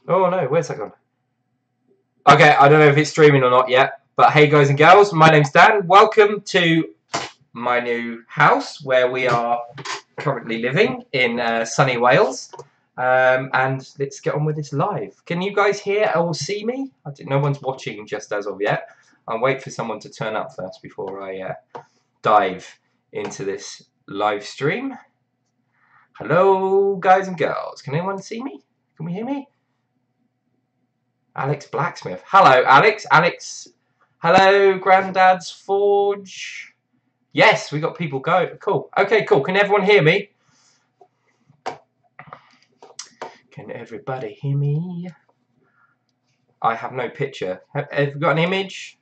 Oh no, where's that gone? Okay, I don't know if it's streaming or not yet, but hey guys and girls, my name's Dan. Welcome to my new house where we are currently living in sunny Wales. And let's get on with this live. Can you guys hear or see me? No one's watching just as of yet. I'll wait for someone to turn up first before I dive into this live stream. Hello, guys and girls. Can anyone see me? Can we hear me? Alex Blacksmith. Hello, Alex. Alex. Hello, Grandad's Forge. Yes, we got people go. Cool. Okay, cool. Can everyone hear me? Can everybody hear me? I have no picture. Have we got an image?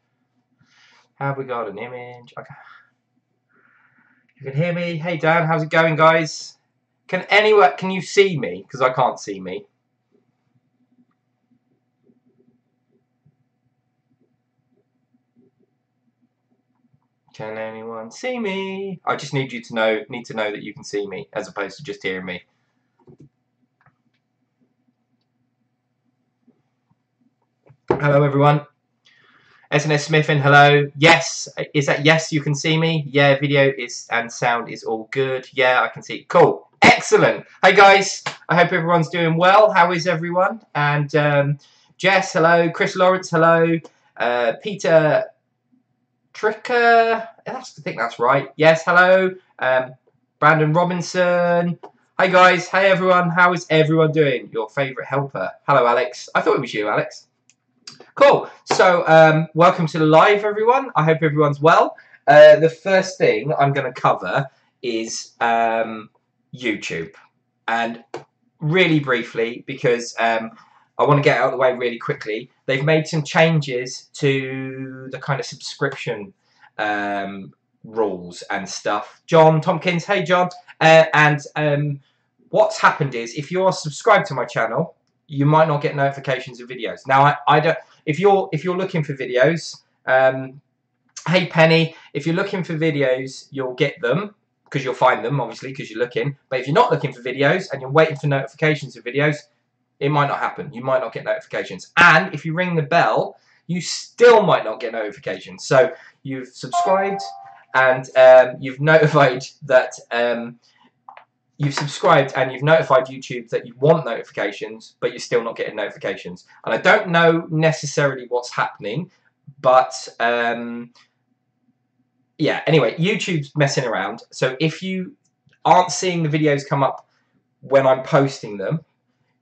Have we got an image? Okay. You can hear me. Hey, Dan. How's it going, guys? Can you see me? Because I can't see me. Can anyone see me? I just need to know that you can see me as opposed to just hearing me. Hello everyone. SNS Smithin, hello. Yes, is that yes? You can see me. Yeah, video is and sound is all good. Yeah, I can see. Cool, excellent. Hey guys, I hope everyone's doing well. How is everyone? And Jess, hello. Chris Lawrence, hello. Peter Tricker, I think that's right. Yes, hello. Brandon Robinson. Hi guys. Hey everyone. How is everyone doing? Your favourite helper. Hello, Alex. I thought it was you, Alex. Cool. So, welcome to the live, everyone. I hope everyone's well. The first thing I'm going to cover is YouTube, and really briefly because I want to get out of the way really quickly. They've made some changes to the kind of subscription rules and stuff. John Tompkins, hey John. And what's happened is if you're subscribed to my channel, you might not get notifications of videos. Now, I don't. If you're looking for videos, hey Penny, if you're looking for videos, you'll get them because you'll find them obviously because you're looking. But if you're not looking for videos and you're waiting for notifications of videos, it might not happen. You might not get notifications. And if you ring the bell, you still might not get notifications. So you've subscribed and you've notified that you've subscribed and you've notified YouTube that you want notifications, but you're still not getting notifications. And I don't know necessarily what's happening, but yeah, anyway, YouTube's messing around. So if you aren't seeing the videos come up when I'm posting them,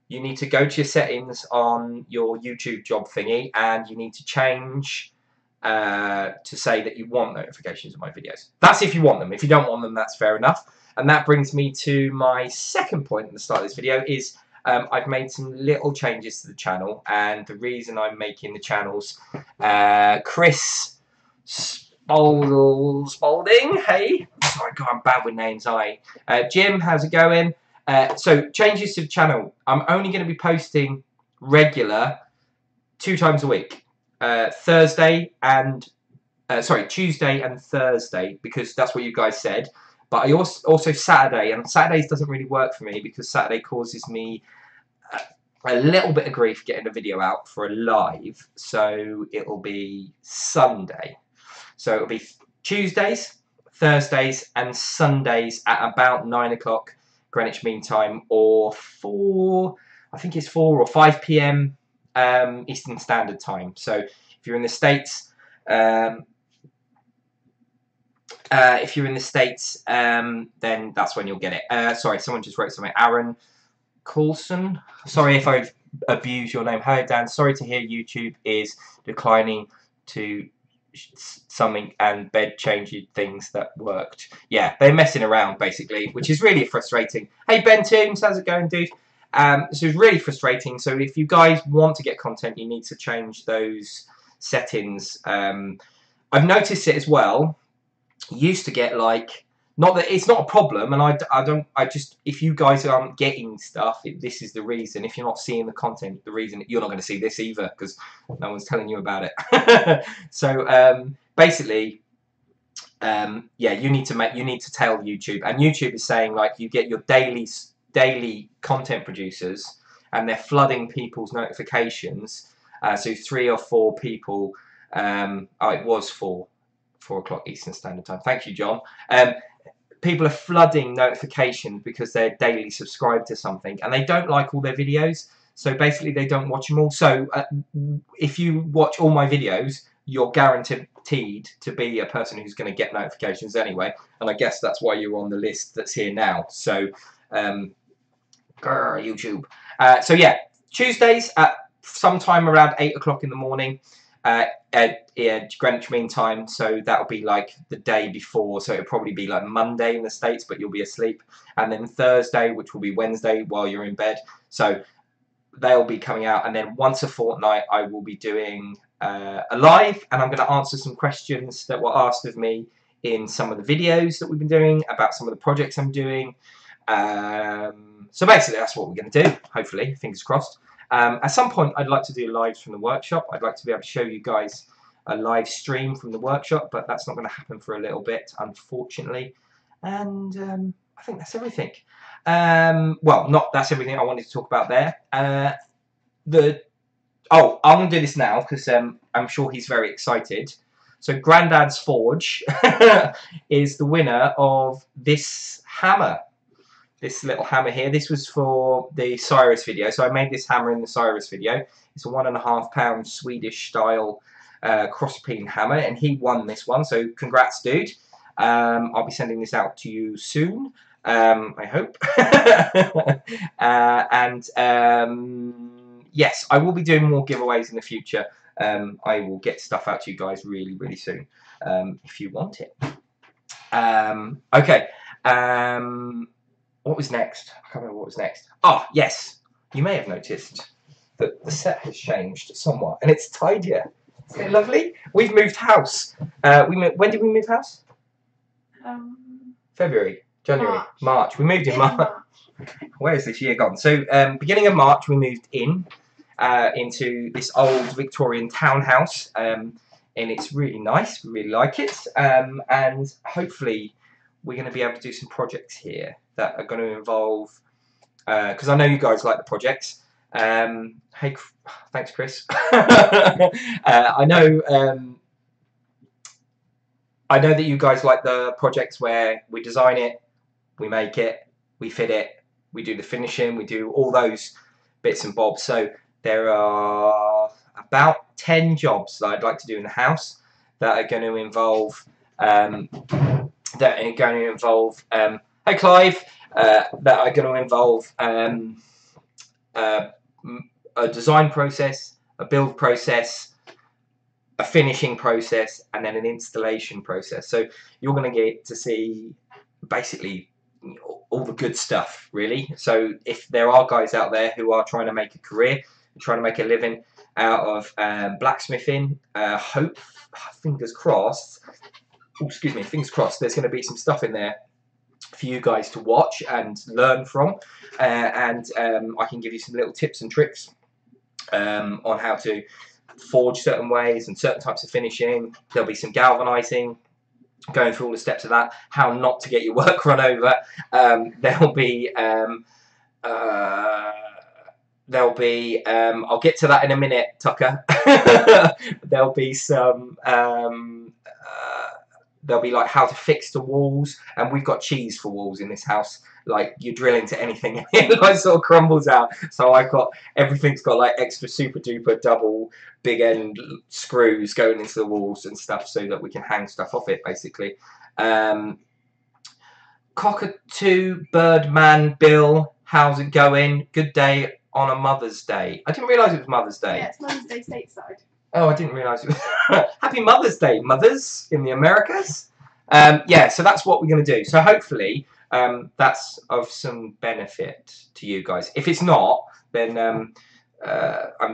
you need to go to your settings on your YouTube job thingy and you need to change to say that you want notifications of my videos. That's if you want them. If you don't want them, that's fair enough. And that brings me to my second point at the start of this video is I've made some little changes to the channel, and the reason I'm making the channels, Chris Spalding, hey, sorry, God, I'm bad with names, Jim, how's it going? So changes to the channel. I'm only going to be posting regular 2 times a week, Tuesday and Thursday, because that's what you guys said. But I also Saturday, and Saturdays doesn't really work for me because Saturday causes me a little bit of grief getting a video out for a live. So it'll be Sunday. So it'll be Tuesdays, Thursdays, and Sundays at about 9 o'clock Greenwich Mean Time, or 4 or 5 p.m. Eastern Standard Time. So if you're in the States, then that's when you'll get it. Sorry, someone just wrote something. Aaron Coulson. Sorry if I've abused your name. Hello, Dan. Sorry to hear YouTube is declining to something and bed changing things that worked. Yeah, they're messing around basically, which is really frustrating. Hey Ben Toombs, how's it going, dude? This is really frustrating. So if you guys want to get content, you need to change those settings. I've noticed it as well. Used to get like, not that it's not a problem, and I just, if you guys aren't getting stuff, this is the reason. If you're not seeing the content, the reason you're not going to see this either because no one's telling you about it. So basically, yeah, you need to tell YouTube, and YouTube is saying like you get your daily content producers, and they're flooding people's notifications. So 3 or 4 people. Oh, it was 4 o'clock Eastern Standard Time. Thank you, John. People are flooding notifications because they're daily subscribed to something, and they don't like all their videos. So basically, they don't watch them all. So if you watch all my videos, you're guaranteed to be a person who's going to get notifications anyway. And I guess that's why you're on the list that's here now. So, YouTube. So yeah, Tuesdays at sometime around 8 o'clock in the morning. Greenwich Mean Time, so that'll be like the day before, so it'll probably be like Monday in the States, but you'll be asleep, and then Thursday, which will be Wednesday while you're in bed, so they'll be coming out, and then once a fortnight I will be doing a live, and I'm going to answer some questions that were asked of me in some of the videos that we've been doing about some of the projects I'm doing. So basically that's what we're going to do, hopefully, fingers crossed. At some point, I'd like to do lives from the workshop. I'd like to be able to show you guys a live stream from the workshop, but that's not going to happen for a little bit, unfortunately. And I think that's everything. Well, that's everything I wanted to talk about there. I'm going to do this now because I'm sure he's very excited. So Grandad's Forge is the winner of this hammer. This little hammer here. This was for the Cyrus video. So I made this hammer in the Cyrus video. It's a 1.5 pound Swedish style cross-peen hammer, and he won this one. So congrats, dude. I'll be sending this out to you soon. I hope. Yes, I will be doing more giveaways in the future. I will get stuff out to you guys really, really soon if you want it. Okay. What was next? I can't remember what was next. Oh, yes. You may have noticed that the set has changed somewhat, and it's tidier. Isn't it lovely? We've moved house. When did we move house? February, January, March. We moved in March. Where is this year gone? So, beginning of March, we moved into this old Victorian townhouse, and it's really nice. We really like it, and hopefully we're going to be able to do some projects here that are going to involve, because I know you guys like the projects. Hey, thanks, Chris. I know that you guys like the projects where we design it, we make it, we fit it, we do the finishing, we do all those bits and bobs. So there are about 10 jobs that I'd like to do in the house that are going to involve hey Clive, that are going to involve a design process, a build process, a finishing process, and then an installation process. So you're going to get to see basically all the good stuff, really. So if there are guys out there who are trying to make a career, trying to make a living out of blacksmithing, fingers crossed, fingers crossed, there's going to be some stuff in there for you guys to watch and learn from, and I can give you some little tips and tricks on how to forge certain ways and certain types of finishing. There'll be some galvanizing, going through all the steps of that, how not to get your work run over. There'll be I'll get to that in a minute, Tucker. There'll be some there'll be like how to fix the walls, and we've got cheese for walls in this house. Like, you drill into anything and it like sort of crumbles out. So I've got, everything's got like extra super duper double big end screws going into the walls and stuff so that we can hang stuff off it, basically. Cockatoo, Birdman, Bill, how's it going? Good day on a Mother's Day. I didn't realise it was Mother's Day. Yeah, it's Mother's Day stateside. Oh, I didn't realise it was. Happy Mother's Day, mothers in the Americas. Yeah, so that's what we're going to do. So hopefully that's of some benefit to you guys. If it's not, then I'm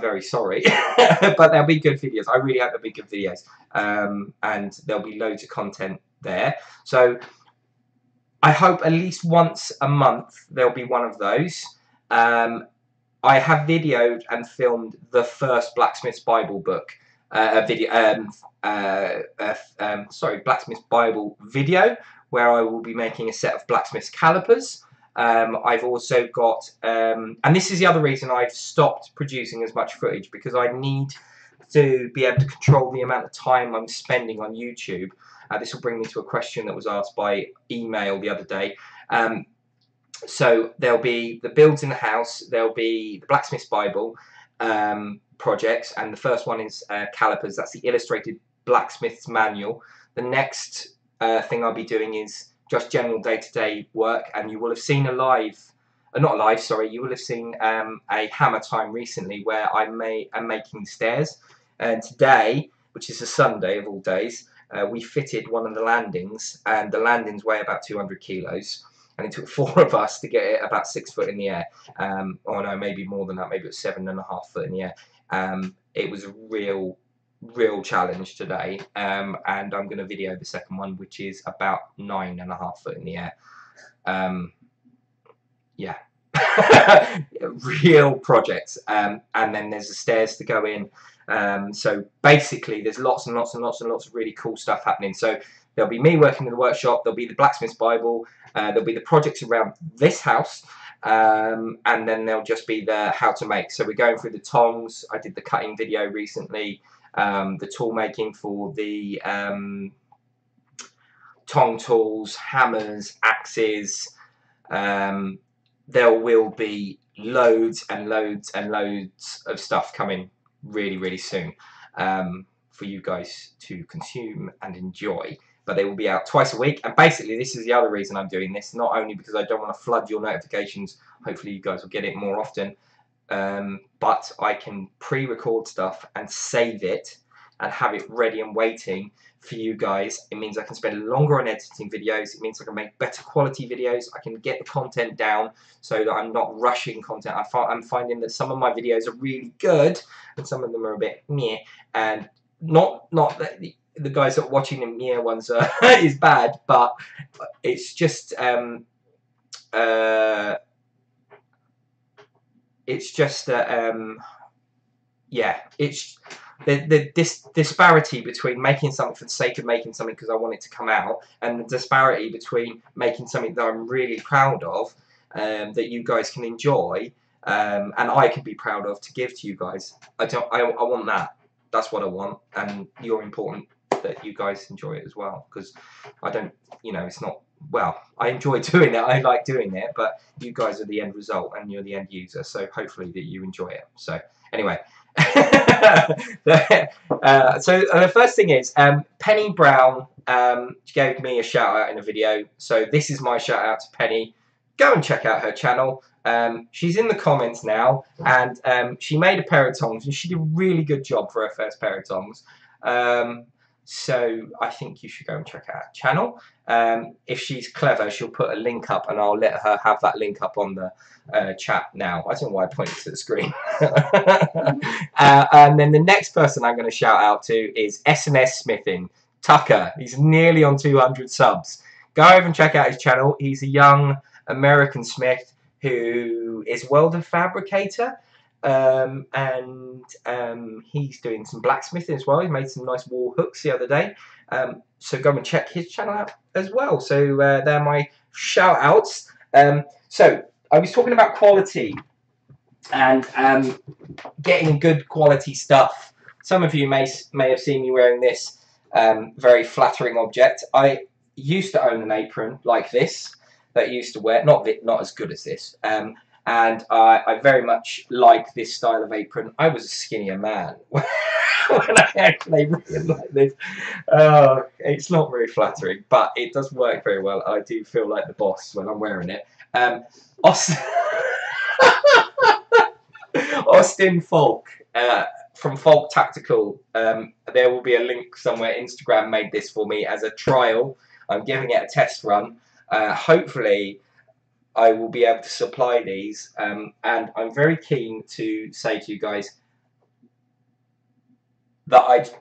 very sorry. But there'll be good videos. I really hope there'll be good videos. And there'll be loads of content there. So I hope at least once a month there'll be one of those. I have videoed and filmed the first Blacksmith's Bible book Blacksmith's Bible video, where I will be making a set of blacksmith's calipers. I've also got, and this is the other reason I've stopped producing as much footage, because I need to be able to control the amount of time I'm spending on YouTube. This will bring me to a question that was asked by email the other day. So there'll be the builds in the house, there'll be the Blacksmith's Bible projects, and the first one is calipers. That's the illustrated blacksmith's manual. The next thing I'll be doing is just general day-to-day work, and you will have seen you will have seen a hammer time recently where I'm making stairs. And today, which is a Sunday of all days, we fitted one of the landings, and the landings weigh about 200 kilos. And it took 4 of us to get it about 6 foot in the air. Or no, maybe more than that. Maybe it was 7.5 foot in the air. It was a real challenge today. And I'm going to video the second one, which is about 9.5 foot in the air. Yeah. Real projects. And then there's the stairs to go in. So basically, there's lots and lots of really cool stuff happening. So there'll be me working in the workshop. There'll be the Blacksmith's Bible. There'll be the projects around this house, and then there'll just be the how to make. So we're going through the tongs. I did the cutting video recently. The tool making for the tong tools, hammers, axes. There will be loads and loads and loads of stuff coming really soon for you guys to consume and enjoy. But they will be out twice a week, and basically this is the other reason I'm doing this, not only because I don't want to flood your notifications, hopefully you guys will get it more often, but I can pre-record stuff and save it and have it ready and waiting for you guys. It means I can spend longer on editing videos, it means I can make better quality videos, I can get the content down so that I'm not rushing content. I'm finding that some of my videos are really good and some of them are a bit meh, and not that the guys that are watching the meh ones is bad, but it's just yeah, it's this disparity between making something for the sake of making something because I want it to come out, and the disparity between making something that I'm really proud of, that you guys can enjoy, and I can be proud of to give to you guys. I want that. That's what I want, and you're important that you guys enjoy it as well, because I don't, it's not, well, I enjoy doing it, I like doing it, but you guys are the end result and you're the end user, so hopefully that you enjoy it. So anyway, so the first thing is Penny Brown gave me a shout out in a video, so this is my shout out to Penny. Go and check out her channel. She's in the comments now, and she made a pair of tongs, and she did a really good job for her first pair of tongs. So I think you should go and check out her channel. If she's clever, she'll put a link up, and I'll let her have that link up on the chat now. I don't know why I pointed to the screen. And then the next person I'm going to shout out to is S&S Smithing, Tucker. He's nearly on 200 subs. Go over and check out his channel. He's a young American smith who is welder fabricator. And he's doing some blacksmithing as well. He made some nice wall hooks the other day, so go and check his channel out as well. So they're my shout outs. So I was talking about quality and getting good quality stuff. Some of you may have seen me wearing this very flattering object. I used to own an apron like this that I used to wear, not as good as this, and I very much like this style of apron. I was a skinnier man when I actually realised this. It's not very flattering, but it does work very well. I do feel like the boss when I'm wearing it. Austin Falk from Falk Tactical. There will be a link somewhere. Instagram made this for me as a trial. I'm giving it a test run. Hopefully I will be able to supply these, and I'm very keen to say to you guys that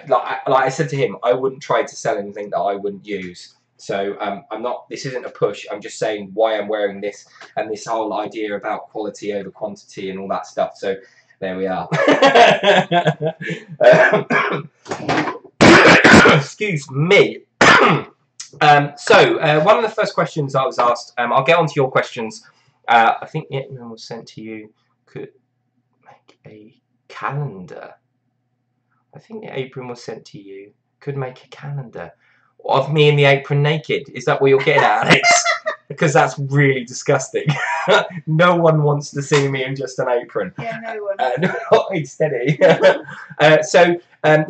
like I said to him, I wouldn't try to sell anything that I wouldn't use. So I'm not. This isn't a push. I'm just saying why I'm wearing this, and this whole idea about quality over quantity and all that stuff. So there we are. Excuse me. One of the first questions I was asked, I'll get on to your questions. I think the apron was sent to you. Could make a calendar. I think the apron was sent to you. Could make a calendar of me in the apron naked. Is that what you're getting at, Alex? Because that's really disgusting. No one wants to see me in just an apron. Yeah, no one. It's steady. The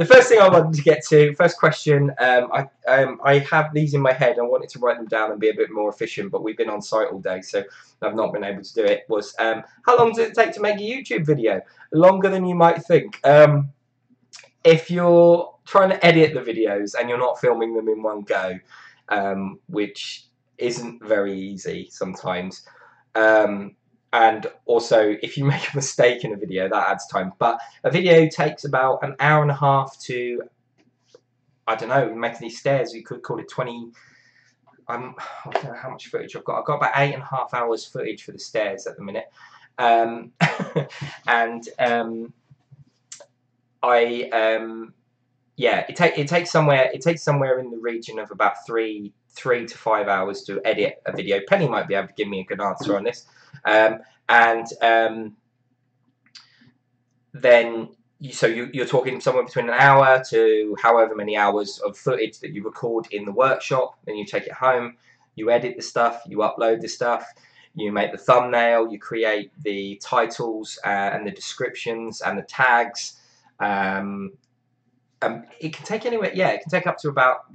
first thing I wanted to get to, first question, I have these in my head. I wanted to write them down and be a bit more efficient, but we've been on site all day, so I've not been able to do it. Was how long does it take to make a YouTube video? Longer than you might think. If you're trying to edit the videos and you're not filming them in one go, which isn't very easy sometimes, and also if you make a mistake in a video, that adds time. But a video takes about an hour and a half to, I don't know, making these stairs, you could call it 20. I don't know how much footage I've got. I've got about 8.5 hours footage for the stairs at the minute, yeah, it takes somewhere in the region of about 3 to 5 hours to edit a video. Penny might be able to give me a good answer on this. Then you're talking somewhere between an hour to however many hours of footage that you record in the workshop. Then you take it home, you edit the stuff, you upload the stuff, you make the thumbnail, you create the titles and the descriptions and the tags. It can take anywhere. Yeah, it can take up to about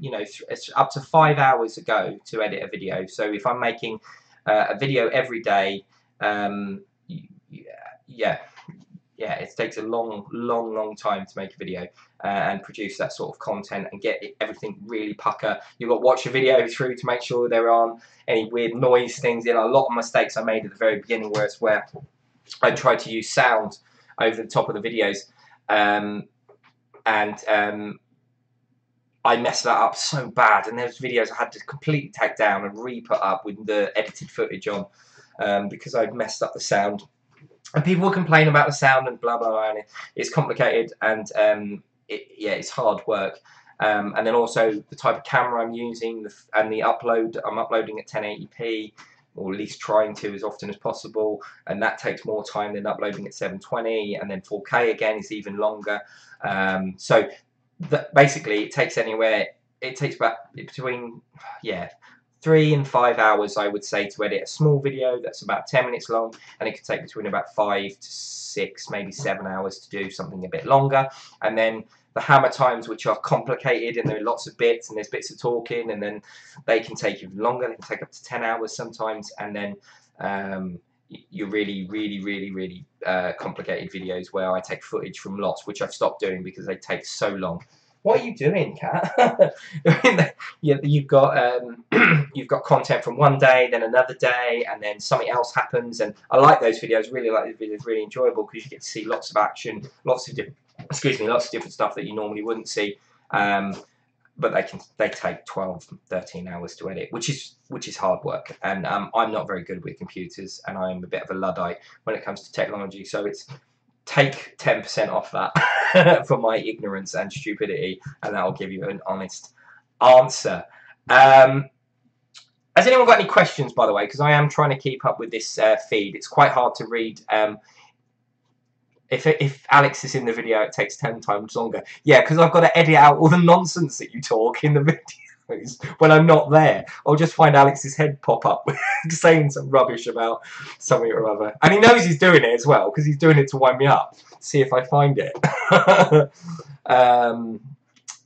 up to 5 hours a go to edit a video. So if I'm making a video every day, it takes a long time to make a video and produce that sort of content and get everything really pucker. You've got to watch a video through to make sure there aren't any weird noise things in. A lot of mistakes I made at the very beginning, where I tried to use sound over the top of the videos. I messed that up so bad, and there's videos I had to completely take down and re-put up with the edited footage on because I'd messed up the sound. And people will complain about the sound and blah blah blah, and it's complicated and it's hard work. And then also the type of camera I'm using and the upload. I'm uploading at 1080p, or at least trying to as often as possible, and that takes more time than uploading at 720, and then 4K again is even longer. Basically it takes about between 3 and 5 hours, I would say, to edit a small video that's about 10 minutes long, and it could take between about 5 to 6, maybe 7 hours to do something a bit longer. And then the hammer times, which are complicated, and there are lots of bits, and there's bits of talking, and then they can take even longer. They can take up to 10 hours sometimes. And then you're really complicated videos where I take footage from lots, which I've stopped doing because they take so long. What are you doing, Kat? You've got content from one day, then another day, and then something else happens. And I like those videos. Really like those videos. Really enjoyable because you get to see lots of action, lots of different stuff that you normally wouldn't see. But they take 12, 13 hours to edit, which is hard work. And I'm not very good with computers, and I'm a bit of a Luddite when it comes to technology. So it's take 10% off that for my ignorance and stupidity, and that will give you an honest answer. Has anyone got any questions, by the way? Because I am trying to keep up with this feed. It's quite hard to read. If Alex is in the video, it takes 10 times longer. Yeah, because I've got to edit out all the nonsense that you talk in the videos when I'm not there. I'll just find Alex's head pop up saying some rubbish about something or other. And he knows he's doing it as well, because he's doing it to wind me up. See if I find it.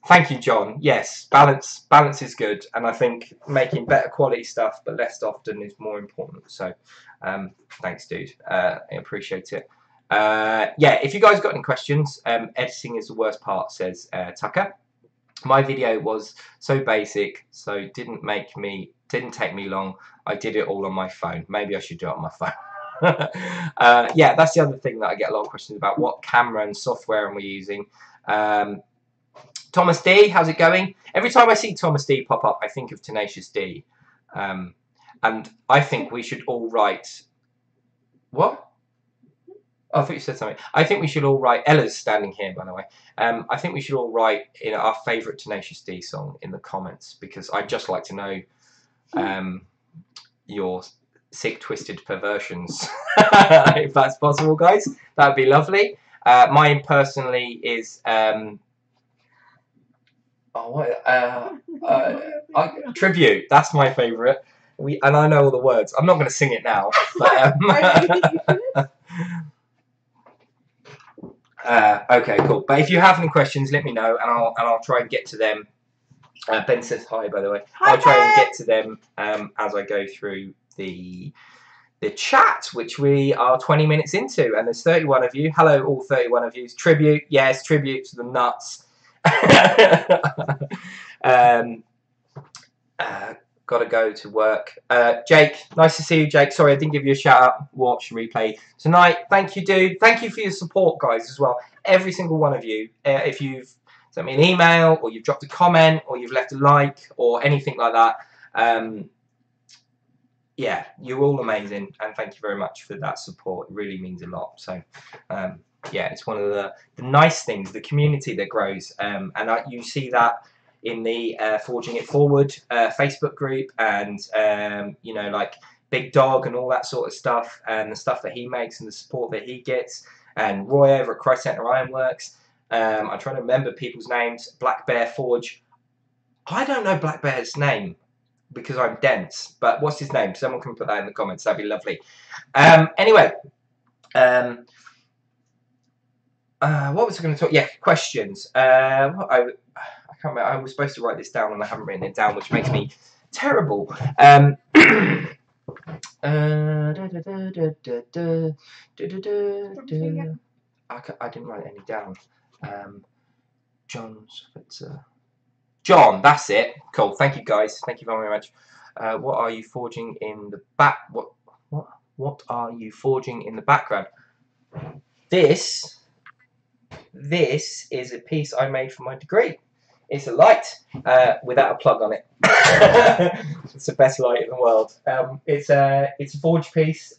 Thank you, John. Yes, balance is good. And I think making better quality stuff, but less often, is more important. So thanks, dude. I appreciate it. If you guys got any questions, editing is the worst part, says Tucker. My video was so basic, so didn't take me long. I did it all on my phone. Maybe I should do it on my phone. That's the other thing that I get a lot of questions about. What camera and software am we using? Thomas D, how's it going? Every time I see Thomas D pop up, I think of Tenacious D. And I think we should all write... What? Oh, I thought you said something. I think we should all write. Ella's standing here, by the way. I think we should all write our favourite Tenacious D song in the comments, because I'd just like to know your sick, twisted perversions. If that's possible, guys, that would be lovely. Mine personally is Tribute. That's my favourite. And I know all the words. I'm not going to sing it now. But, okay, cool. But if you have any questions, let me know, and I'll try and get to them. Ben says hi, by the way. I'll try and get to them as I go through the chat, which we are 20 minutes into, and there's 31 of you. Hello, all 31 of you. Tribute, yes, tribute to the nuts. Gotta go to work. Jake, nice to see you, Jake. Sorry I didn't give you a shout out. Watch replay tonight. Thank you, dude. Thank you for your support, guys, as well. Every single one of you. If you've sent me an email, or you've dropped a comment, or you've left a like, or anything like that, yeah, you're all amazing, and thank you very much for that support. It really means a lot. So yeah, it's one of the nice things, the community that grows, and you see that in the Forging It Forward Facebook group, and you know, like Big Dog and all that sort of stuff, and the stuff that he makes and the support that he gets, and Roy over at Christ Centre Ironworks. I'm trying to remember people's names. Black Bear Forge. I don't know Black Bear's name because I'm dense, but what's his name? Someone can put that in the comments. That'd be lovely. Anyway, what was I going to talk? Yeah, questions. I can't remember. I was supposed to write this down and I haven't written it down, which makes me terrible. I didn't write any down. John, that's it. Cool. Thank you, guys. Thank you very much. What are you forging in the back? What are you forging in the background? This is a piece I made for my degree. It's a light without a plug on it. It's the best light in the world. It's a forged piece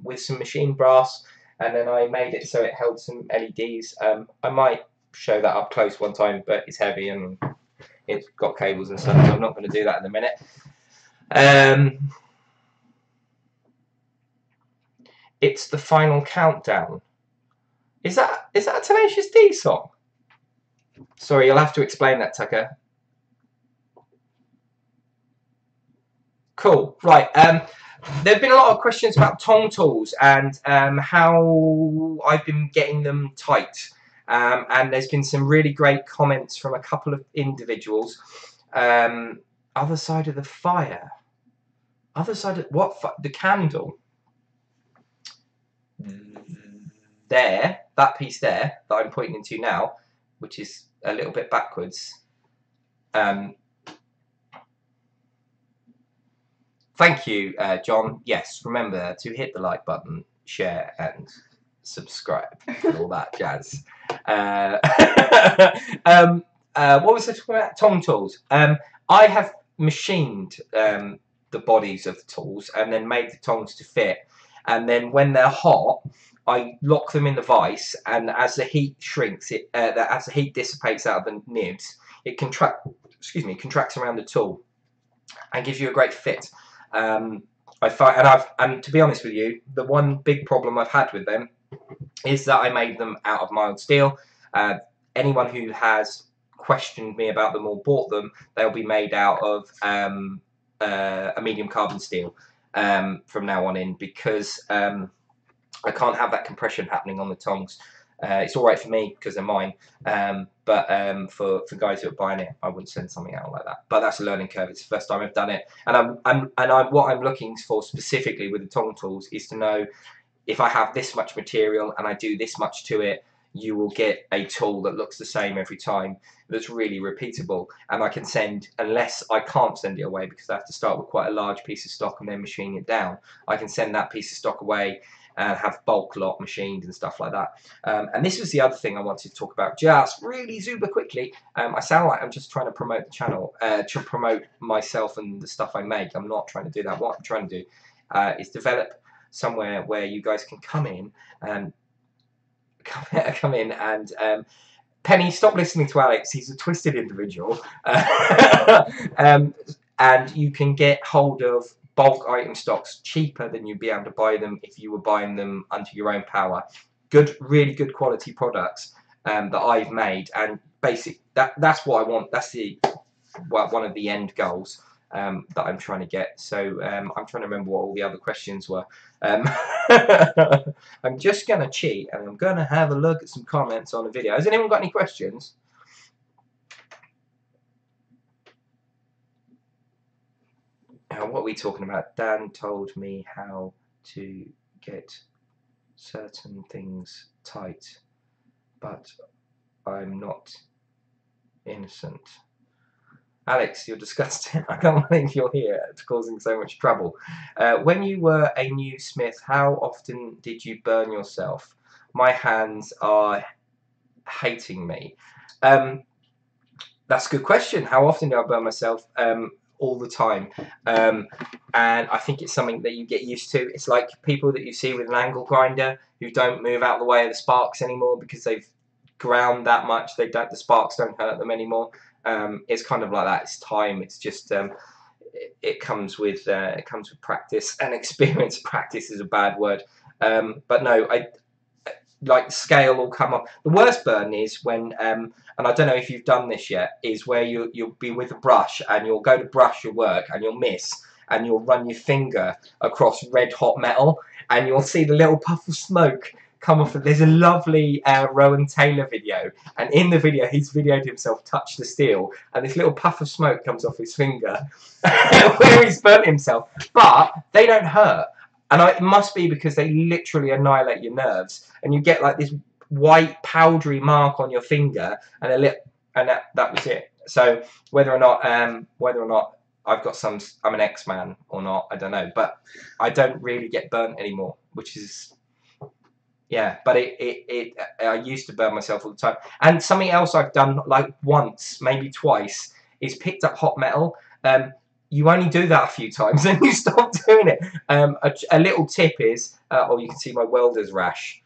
with some machined brass, and then I made it so it held some LEDs. I might show that up close one time, but it's heavy and it's got cables and stuff, so I'm not going to do that in a minute. It's the final countdown. Is that a Tenacious D song? Sorry, you'll have to explain that, Tucker. Cool. Right. There have been a lot of questions about tong tools and how I've been getting them tight. And there's been some really great comments from a couple of individuals. Other side of the fire. Other side of what? The candle. There, that piece there that I'm pointing to now, which is a little bit backwards. Thank you, John. Yes, remember to hit the like button, share, and subscribe, and all that jazz. What was I talking about? Tong tools. I have machined the bodies of the tools and then made the tongs to fit. And then when they're hot, I lock them in the vise, and as the heat shrinks, as the heat dissipates out of the nibs, it contracts around the tool and gives you a great fit. And to be honest with you, the one big problem I've had with them is that I made them out of mild steel. Anyone who has questioned me about them or bought them, they'll be made out of a medium carbon steel from now on in, because I can't have that compression happening on the tongs. It's all right for me because they're mine, but for guys who are buying it, I wouldn't send something out like that. But that's a learning curve. It's the first time I've done it, and what I'm looking for specifically with the tong tools is to know if I have this much material and I do this much to it, you will get a tool that looks the same every time, that's really repeatable, and I can send, unless I can't send it away because I have to start with quite a large piece of stock and then machine it down, I can send that piece of stock away and have bulk lot machined and stuff like that. And this was the other thing I wanted to talk about just really super quickly. I sound like I'm just trying to promote the channel, to promote myself and the stuff I make. I'm not trying to do that. What I'm trying to do is develop somewhere where you guys can come in and come in and Penny, stop listening to Alex. He's a twisted individual. And you can get hold of bulk item stocks cheaper than you'd be able to buy them if you were buying them under your own power. Good, really good quality products that I've made, and that's what I want. That's one of the end goals that I'm trying to get. So I'm trying to remember what all the other questions were. I'm just going to cheat and I'm going to have a look at some comments on the video. Has anyone got any questions? What are we talking about? Dan told me how to get certain things tight, but I'm not innocent. Alex, you're disgusting. I can't believe you're here. It's causing so much trouble. When you were a new smith, how often did you burn yourself? My hands are hating me. That's a good question. How often do I burn myself? All the time. And I think it's something that you get used to. It's like people that you see with an angle grinder who don't move out the way of the sparks anymore because they've ground that much. The sparks don't hurt them anymore. It's kind of like that. It's time. It's just it comes with practice and experience. Practice is a bad word, but no, like the scale will come off. The worst burn is when and I don't know if you've done this yet, is where you'll be with a brush and you'll go to brush your work and you'll miss and you'll run your finger across red hot metal and you'll see the little puff of smoke come off. There's a lovely Rowan Taylor video, and in the video he's videoed himself touch the steel and this little puff of smoke comes off his finger where he's burnt himself, but they don't hurt, and it must be because they literally annihilate your nerves and you get like this white powdery mark on your finger and that was it. So whether or not I've got I'm an X-man or not, I don't know, but I don't really get burnt anymore, which is, yeah, but I used to burn myself all the time. And something else I've done like once, maybe twice, is picked up hot metal. You only do that a few times and you stop doing it. A little tip is, you can see my welder's rash.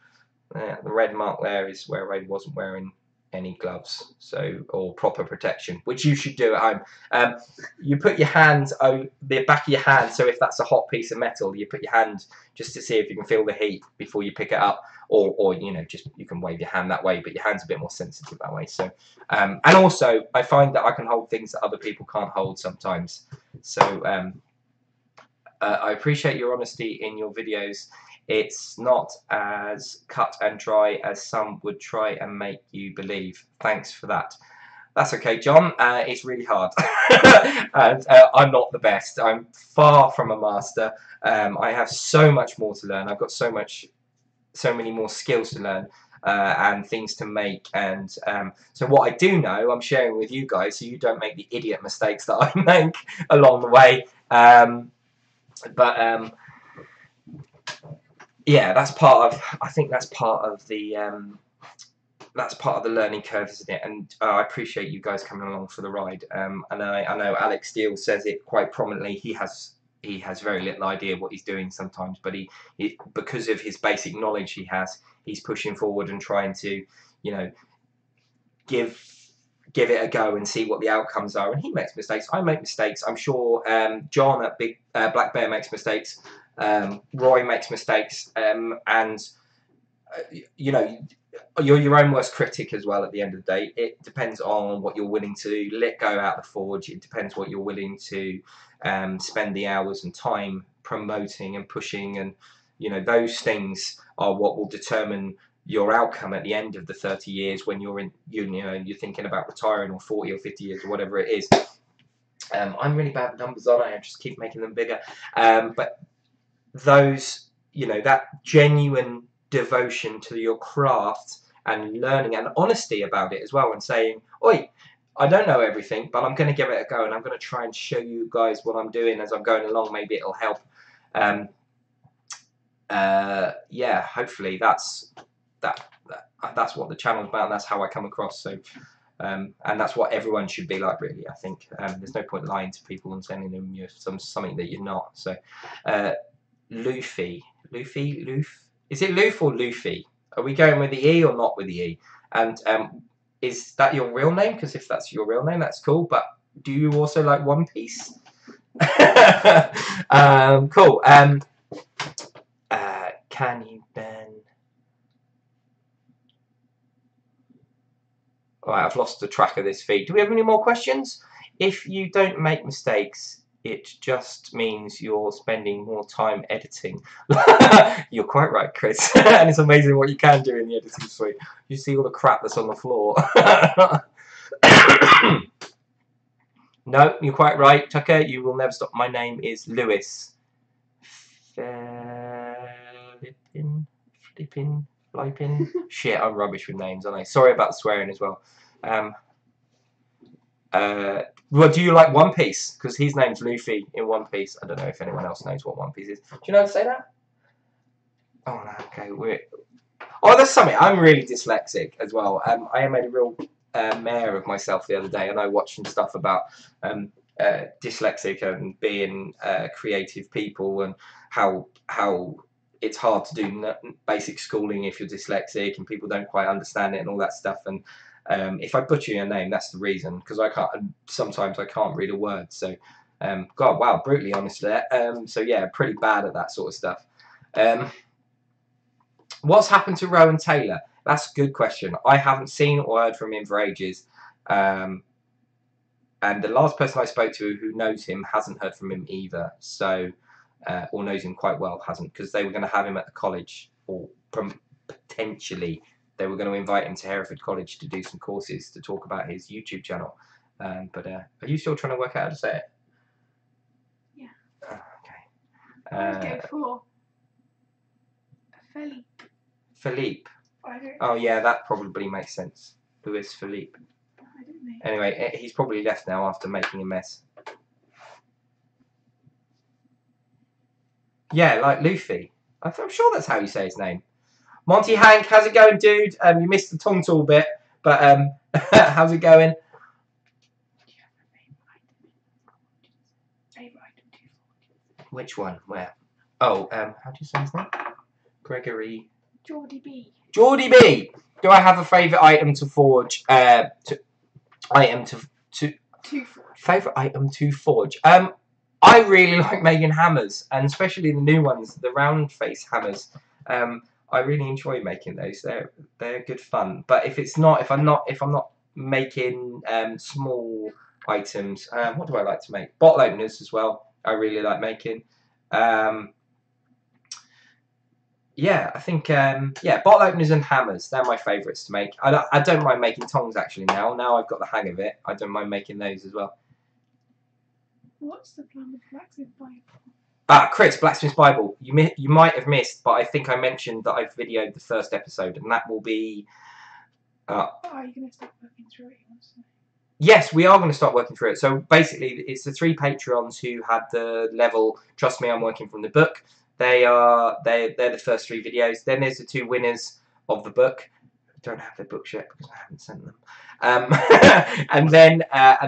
The red mark there is where I wasn't wearing any gloves, or proper protection, which you should do at home. You put your hands over the back of your hand, so if that's a hot piece of metal, you put your hand just to see if you can feel the heat before you pick it up, or just you can wave your hand that way, but your hand's a bit more sensitive that way. So and also I find that I can hold things that other people can't hold sometimes. So I appreciate your honesty in your videos. It's not as cut and dry as some would try and make you believe. Thanks for that. That's okay, John. It's really hard. And I'm not the best. I'm far from a master. I have so much more to learn. I've got so many more skills to learn and things to make. And so what I do know, I'm sharing with you guys so you don't make the idiot mistakes that I make along the way. Yeah, that's part of. I think that's part of the learning curve, isn't it? And I appreciate you guys coming along for the ride. And I know Alex Steele says it quite prominently. He has very little idea what he's doing sometimes, but he because of his basic knowledge he's pushing forward and trying to, give it a go and see what the outcomes are. And he makes mistakes. I make mistakes. I'm sure John at Black Bear makes mistakes. Roy makes mistakes, and you're your own worst critic as well at the end of the day. It depends on what you're willing to let go out the forge. It depends what you're willing to spend the hours and time promoting and pushing, and those things are what will determine your outcome at the end of the 30 years when you're thinking about retiring, or 40 or 50 years or whatever it is. I'm really bad with numbers, aren't I? I just keep making them bigger. But those, that genuine devotion to your craft and learning and honesty about it as well, and saying, oi, I don't know everything, but I'm going to give it a go and I'm going to try and show you guys what I'm doing as I'm going along. Maybe it'll help. Yeah, hopefully that's what the channel's about, and that's how I come across. So and that's what everyone should be like, really. I think there's no point lying to people and telling them you're something that you're not. So Luffy, is it Loof or Luffy? Are we going with the E or not with the E? And is that your real name? Because if that's your real name, that's cool. But do you also like One Piece? Cool. Can you, Ben? Alright, I've lost the track of this feed. Do we have any more questions? If you don't make mistakes, it just means you're spending more time editing. You're quite right, Chris. And it's amazing what you can do in the editing suite. You see all the crap that's on the floor. No, you're quite right, Tucker. You will never stop. My name is Lewis. Flippin. Shit, I'm rubbish with names, aren't I? Sorry about the swearing as well. Well, do you like One Piece? Because his name's Luffy in One Piece. I don't know if anyone else knows what One Piece is. Do you know how to say that? Oh, no, okay. Oh, there's something. I'm really dyslexic as well. I made a real mare of myself the other day, and I watched some stuff about dyslexic and being creative people, and how it's hard to do basic schooling if you're dyslexic, and people don't quite understand it and all that stuff. And if I butcher your name, that's the reason, because sometimes I can't read a word. So, God, wow, brutally honest there. So yeah, pretty bad at that sort of stuff. What's happened to Rowan Taylor? That's a good question. I haven't seen or heard from him for ages. And the last person I spoke to who knows him hasn't heard from him either. So, or knows him quite well, hasn't, because they were going to have him at the college, or potentially they were going to invite him to Hereford College to do some courses to talk about his YouTube channel. But are you still trying to work out how to say it? Yeah. Oh, okay. I would go for Philippe. Philippe. I don't. Oh yeah, that probably makes sense. Louis Philippe. I don't know. Anyway, he's probably left now after making a mess. Yeah, like Luffy. I'm sure that's how you say his name. Monty Hank, how's it going, dude? You missed the tongue tool bit, but how's it going? Do you have a favourite item? Which one? Where? Oh, how do you say his name? Gregory. Geordie B. Geordie B. Do I have a favourite item to forge? To forge. Favourite item to forge. I really like making hammers, and especially the new ones, the round face hammers. I really enjoy making those. They're good fun. But if I'm not making small items, what do I like to make? Bottle openers as well. I really like making. Yeah, I think yeah, bottle openers and hammers. They're my favourites to make. I don't mind making tongs actually now. Now I've got the hang of it. I don't mind making those as well. What's the plan with Blacksmith Bible? Chris, Blacksmith's Bible. You might have missed, but I think I mentioned that I've videoed the first episode, and that will be. Are you going to start working through it? Yes, we are going to start working through it. So basically, it's the 3 Patreons who had the level. Trust me, I'm working from the book. They're the first 3 videos. Then there's the 2 winners of the book. I don't have their books yet because I haven't sent them. And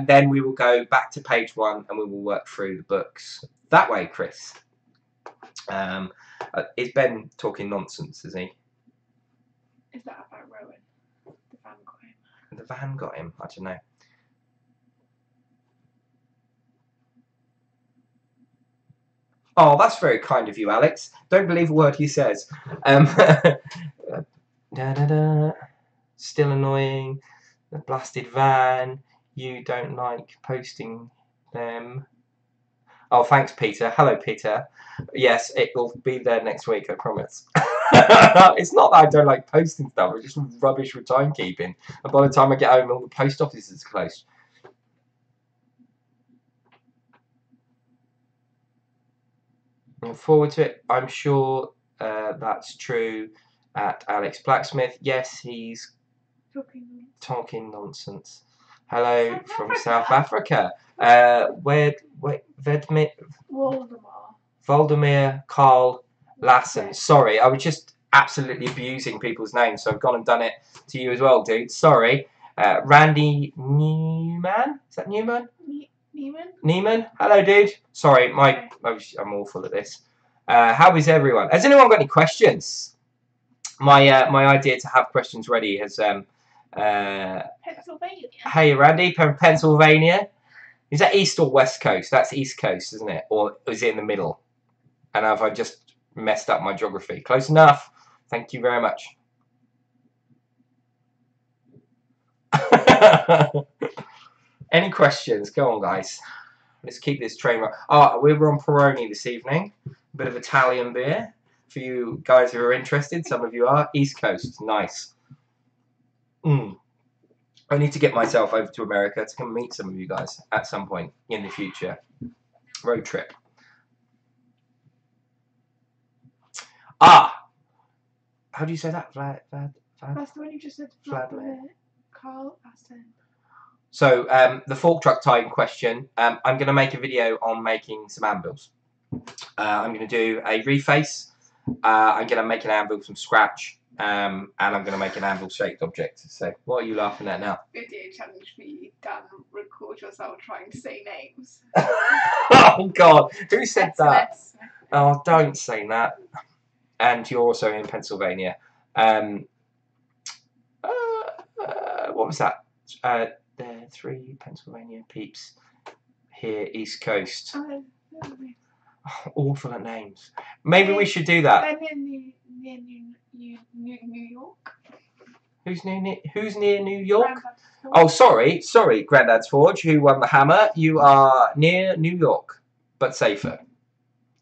then we will go back to page 1 and we will work through the books that way. Chris, is Ben talking nonsense? Is he? Is that about Rowan? The van got him. The van got him. I don't know. Oh, that's very kind of you, Alex. Don't believe a word he says. Still annoying. The blasted van. You don't like posting them. Oh, thanks, Peter. Hello, Peter. Yes, it will be there next week, I promise. It's not that I don't like posting stuff. It's just rubbish with timekeeping. And by the time I get home, all the post office is closed. Look forward to it. I'm sure that's true at Alex Blacksmith. Yes, he's talking nonsense. Hello from South Africa. Voldemir Carl Lassen. Sorry, I was just absolutely abusing people's names, so I've gone and done it to you as well, dude. Sorry. Randy Newman? Is that Newman? Neiman? Hello, dude. Sorry, I'm awful at this. How is everyone? Has anyone got any questions? my idea to have questions ready has Pennsylvania. hey Randy, Pennsylvania. Is that East or West Coast? That's East Coast, isn't it? Or is it in the middle? And have I just messed up my geography? Close enough. Thank you very much. Any questions? Go on, guys. Let's keep this train running. Oh, we were on Peroni this evening. A bit of Italian beer. For you guys who are interested, some of you are. East Coast. Nice. I need to get myself over to America to come meet some of you guys at some point in the future. Road trip. Ah! How do you say that? That's the one you just said. Carl Aston. So, the fork truck tie in question, I'm going to make a video on making some anvils. I'm going to do a reface. I'm going to make an anvil from scratch. And I'm going to make an anvil-shaped object. So, what are you laughing at now? Video challenge for you, Dan. Record yourself trying to say names. Oh, God. Who said that? Oh, don't say that. And you're also in Pennsylvania. What was that? There are 3 Pennsylvania peeps here, East Coast. Oh, Awful at names. Maybe we should do that. They're near New York. Who's near New York? Oh, sorry, Grandad's Forge, who won the hammer. You are near New York, but safer.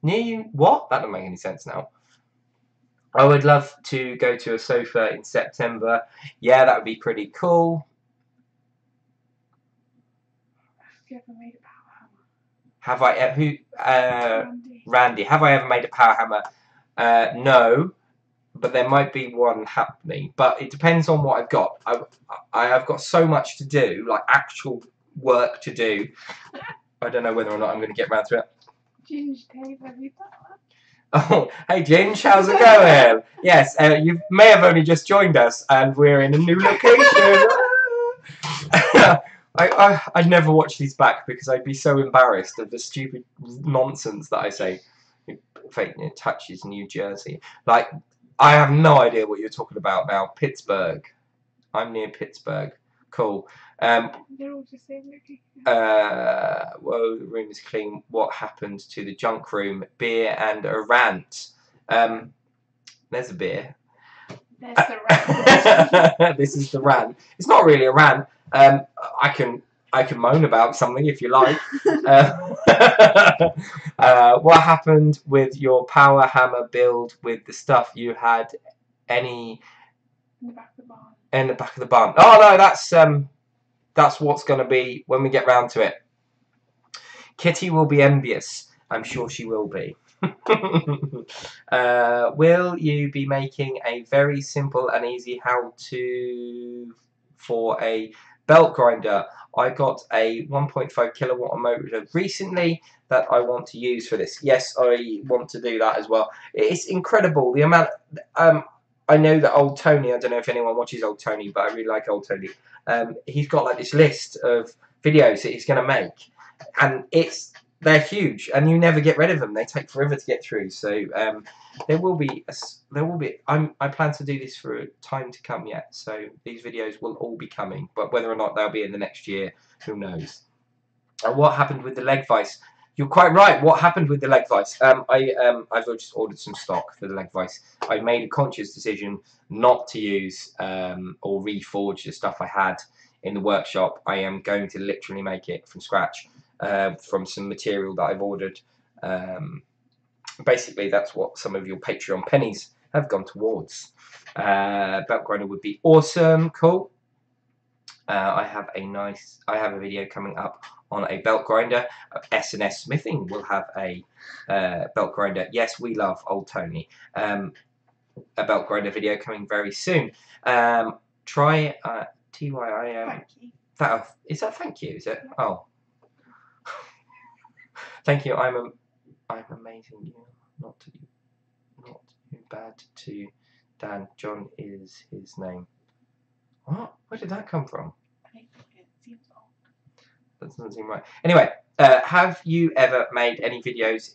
Near you? What? That doesn't make any sense now. I would love to go to a sofa in September. Yeah, that would be pretty cool. Have you ever made a power hammer? Have I ever? Randy, have I ever made a power hammer? No, but there might be one happening. But it depends on what I've got. I have got so much to do, like actual work to do. I don't know whether or not I'm going to get round to it. Ginge tape, have you done that? Oh, hey Ginge, how's it going? Yes, you may have only just joined us, and we're in a new location. I'd never watch these back because I'd be so embarrassed of the stupid nonsense that I say. Fake touches New Jersey. Like, I have no idea what you're talking about now. Pittsburgh. I'm near Pittsburgh. Cool. They're all just saying whoa, the room is clean. What happened to the junk room? Beer and a rant. There's a beer. There's the rant. This is the rant. It's not really a rant. I can moan about something if you like. What happened with your power hammer build with the stuff you had? Any in the back of the barn. In the back of the barn. Oh no, that's what's going to be when we get round to it. Kitty will be envious. I'm sure she will be. Will you be making a very simple and easy how-to for a belt grinder? I got a 1.5 kilowatt motor recently that I want to use for this. Yes, I want to do that as well. It's incredible the amount. I know that Old Tony, I don't know if anyone watches Old Tony, but I really like Old Tony. He's got like this list of videos that he's going to make, and they're huge, and you never get rid of them. They take forever to get through. So there will be. I plan to do this for a time to come yet. So these videos will all be coming, but whether or not they'll be in the next year, who knows? What happened with the leg vise? You're quite right. What happened with the leg vise? I've just ordered some stock for the leg vise. I made a conscious decision not to use or reforge the stuff I had in the workshop. I am going to literally make it from scratch from some material that I've ordered. Basically, that's what some of your Patreon pennies have gone towards. Belt grinder would be awesome. Cool. I have a video coming up on a belt grinder. S&S Smithing will have a belt grinder. Yes, we love Old Tony. A belt grinder video coming very soon. Try TYIM. Is that thank you? Is it? Oh, thank you. I'm amazing. You not too bad to Dan. John is his name. What? Where did that come from? That doesn't seem right. Anyway, have you ever made any videos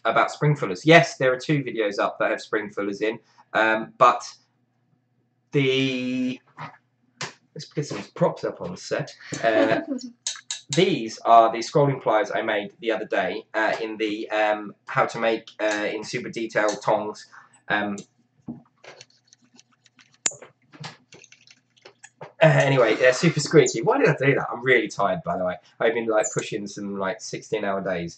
about spring fullers? Yes, there are 2 videos up that have spring fullers in, but let's get some props up on the set. These are the scrolling pliers I made the other day in the how to make in super detail tongs. Anyway, they're super squeaky. Why did I do that? I'm really tired, by the way. I've been like pushing some like 16-hour days.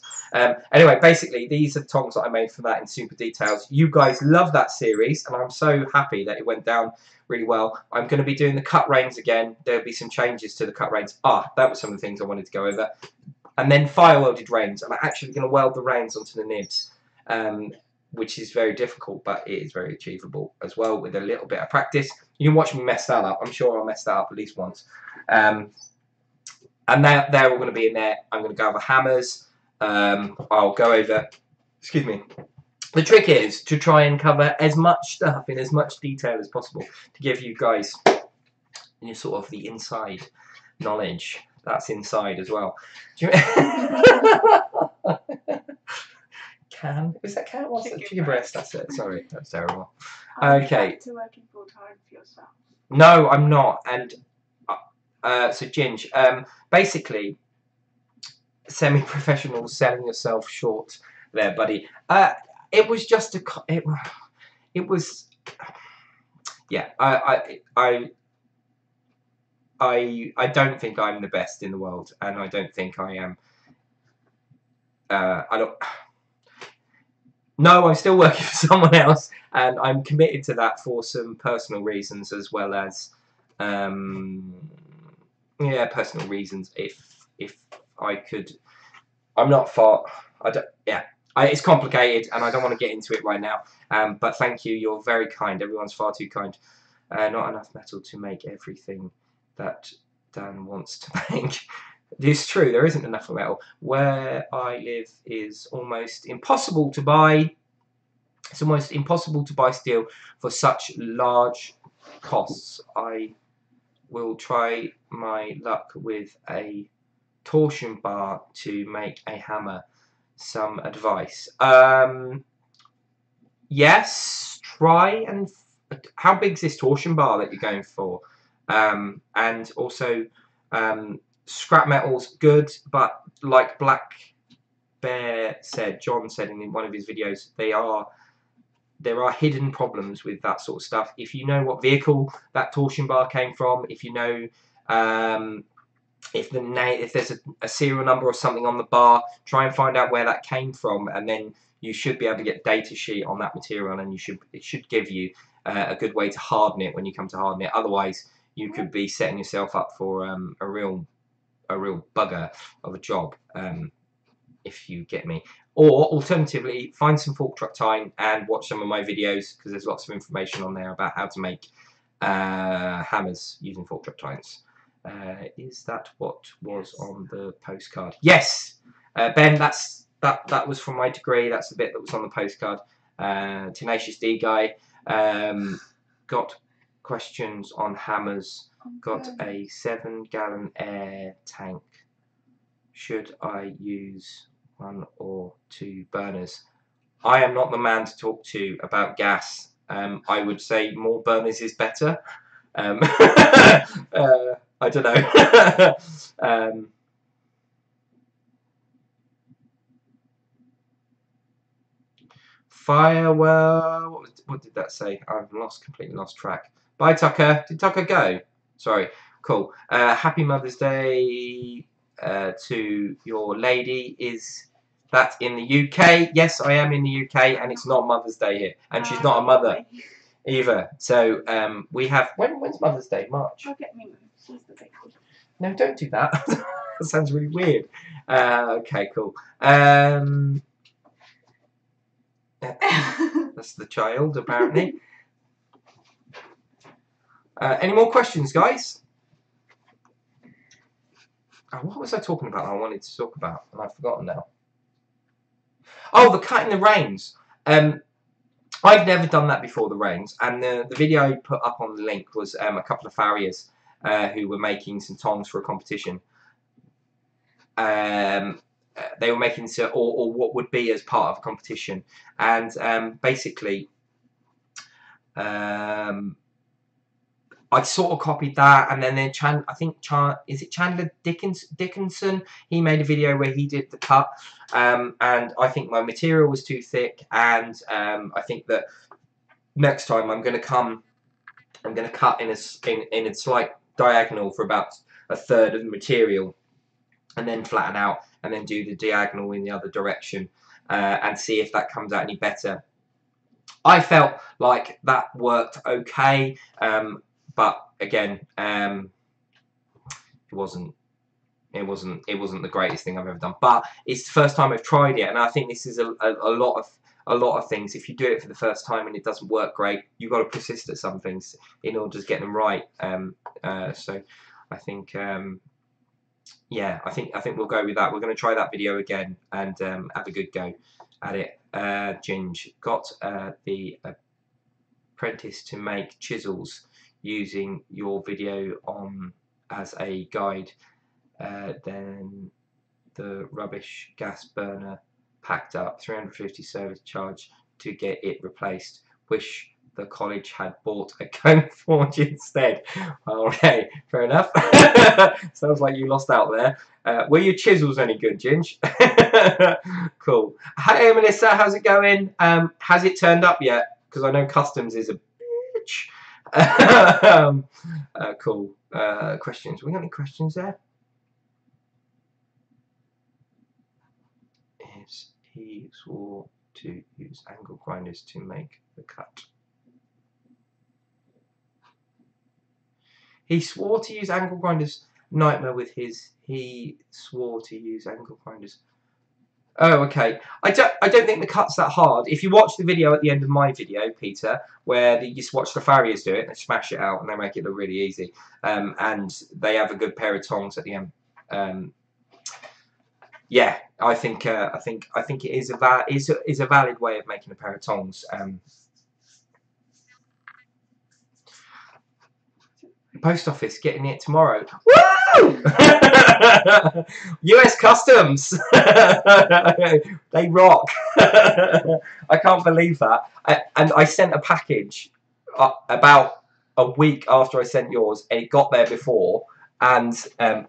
Anyway, basically, these are tongs that I made for that in super details. You guys love that series, and I'm so happy that it went down really well. I'm going to be doing the cut reins again. There'll be some changes to the cut reins. That was some of the things I wanted to go over. And then fire welded reins. I'm actually going to weld the reins onto the nibs. Which is very difficult, but it is very achievable as well with a little bit of practice. You can watch me mess that up. I'm sure I'll mess that up at least once. And they're all going to be in there. I'm going to go over hammers. I'll go over, excuse me. The trick is to try and cover as much stuff in as much detail as possible to give you guys sort of the inside knowledge. That's inside as well. Do you Can? Was that can? What's that? Chicken breast. That's it. Sorry, that's terrible. Okay. To working full time for yourself. No, I'm not. And so Ginge, basically, semi-professional selling yourself short there, buddy. It was just a. It was. Yeah. I don't think I'm the best in the world, and I don't think I am. I don't. No, I'm still working for someone else, and I'm committed to that for some personal reasons as well as, yeah, personal reasons. If I could, I'm not far. I don't. Yeah, it's complicated, and I don't want to get into it right now. But thank you. You're very kind. Everyone's far too kind. Not enough metal to make everything that Dan wants to make. It's true, there isn't enough metal. Where I live is almost impossible to buy. It's almost impossible to buy steel for such large costs. I will try my luck with a torsion bar to make a hammer. Some advice. Yes, try and... How big's this torsion bar that you're going for? And also... scrap metal's good, but like Black Bear said, John said in one of his videos, there are hidden problems with that sort of stuff. If you know what vehicle that torsion bar came from, if you know if there's a serial number or something on the bar, try and find out where that came from, and then you should be able to get a data sheet on that material, and it should give you a good way to harden it when you come to harden it. Otherwise, you could be setting yourself up for a real bugger of a job, if you get me. Or alternatively, find some fork truck time and watch some of my videos, because there's lots of information on there about how to make hammers using fork truck tines. Is that what was on the postcard? Yes, Ben, that was from my degree. That's the bit that was on the postcard. Tenacious D guy got questions on hammers. Got a 7-gallon air tank. Should I use 1 or 2 burners? I am not the man to talk to about gas. I would say more burners is better. I don't know. Firewell. What did that say? I've completely lost track. Bye, Tucker. Did Tucker go? Sorry. Cool. Happy Mother's Day to your lady. Is that in the UK? Yes, I am in the UK, and it's not Mother's Day here, and she's not a mother either. So we have. When's Mother's Day? March. I'll get me one. She's the big one. No, don't do that. That sounds really weird. Okay, cool. That's the child, apparently. Any more questions, guys? What was I talking about? I wanted to talk about, and I've forgotten now. Oh, the cutting the reins. I've never done that before, the reins, and the video I put up on the link was a couple of farriers who were making some tongs for a competition. They were making or what would be as part of a competition, and basically I sort of copied that, and then I think is it Chandler Dickinson? He made a video where he did the cut, and I think my material was too thick, and I think that next time I'm going to cut in a slight diagonal for about a third of the material, and then flatten out, and then do the diagonal in the other direction, and see if that comes out any better. I felt like that worked okay. But again, it wasn't the greatest thing I've ever done. But it's the first time I've tried it, and I think this is a lot of things. If you do it for the first time and it doesn't work great, you've got to persist at some things in order to get them right. So I think yeah, I think we'll go with that. We're going to try that video again and have a good go at it. Ginge got the apprentice to make chisels using your video on as a guide, then the rubbish gas burner packed up, 350 service charge to get it replaced. Wish the college had bought a cone forge instead. Okay, fair enough. Sounds like you lost out there. Were your chisels any good, Ginge? Cool. Hey Melissa, how's it going? Has it turned up yet? Because I know customs is a bitch. Cool. Questions. We got any questions there? Is he swore to use angle grinders to make the cut? He swore to use angle grinders. Nightmare with his. He swore to use angle grinders. Oh, okay. I don't think the cut's that hard. If you watch the video at the end of my video, Peter, where you just watch the farriers do it, they smash it out and they make it look really easy, and they have a good pair of tongs at the end. Yeah, I think it is a valid way of making a pair of tongs. Post office getting it tomorrow. Woo! US Customs. They rock. I can't believe that. And I sent a package about a week after I sent yours, and it got there before. And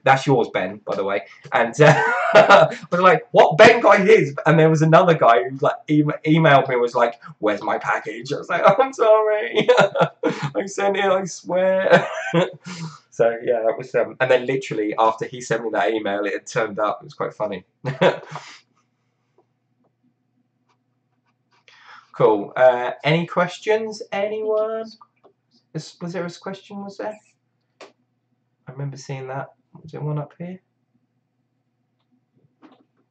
that's yours, Ben, by the way. And I was like, what? Ben got his? And there was another guy who like emailed me and was like, where's my package? I was like, oh, I'm sorry. I sent it, I swear. So, yeah, that was... and then literally after he sent me that email, it had turned up. It was quite funny. Cool. Any questions? Anyone? Was there a question, was there? I remember seeing that. Was there one up here?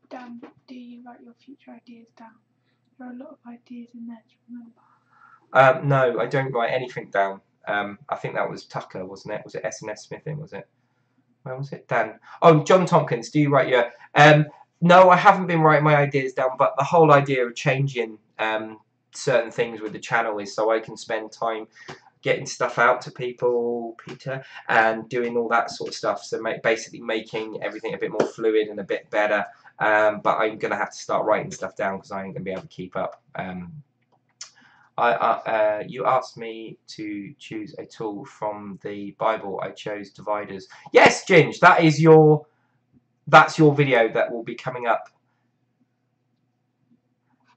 Dan, do you write your future ideas down? There are a lot of ideas in there to remember. No, I don't write anything down. I think that was Tucker, wasn't it? Was it S&S Smithing, was it? Where was it? Dan. Oh, John Tompkins, do you write your... no, I haven't been writing my ideas down, but the whole idea of changing certain things with the channel is so I can spend time getting stuff out to people, Peter, and doing all that sort of stuff. So basically making everything a bit more fluid and a bit better. But I'm going to have to start writing stuff down because I ain't going to be able to keep up. You asked me to choose a tool from the Bible. I chose dividers. Yes, Ginge, that's your video that will be coming up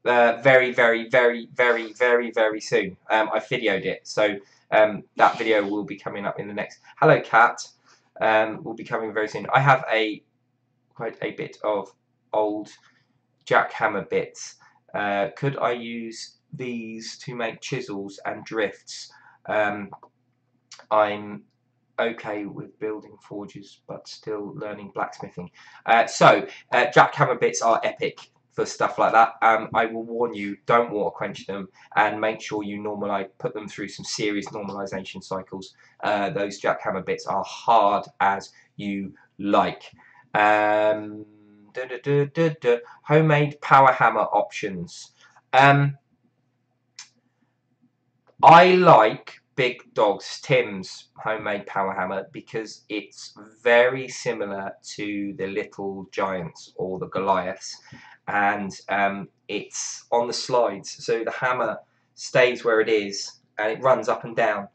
very, very, very, very, very, very soon. I've videoed it, so that video will be coming up in the next... Hello, Cat. Will be coming very soon. I have quite a bit of old jackhammer bits. Could I use these to make chisels and drifts? I'm okay with building forges, but still learning blacksmithing. So jackhammer bits are epic for stuff like that. I will warn you, don't water quench them, and make sure you put them through some serious normalization cycles. Those jackhammer bits are hard as you like. Homemade power hammer options. I like Big Dog's Tim's homemade power hammer because it's very similar to the Little Giants or the Goliaths, and it's on the slides, so the hammer stays where it is and it runs up and down,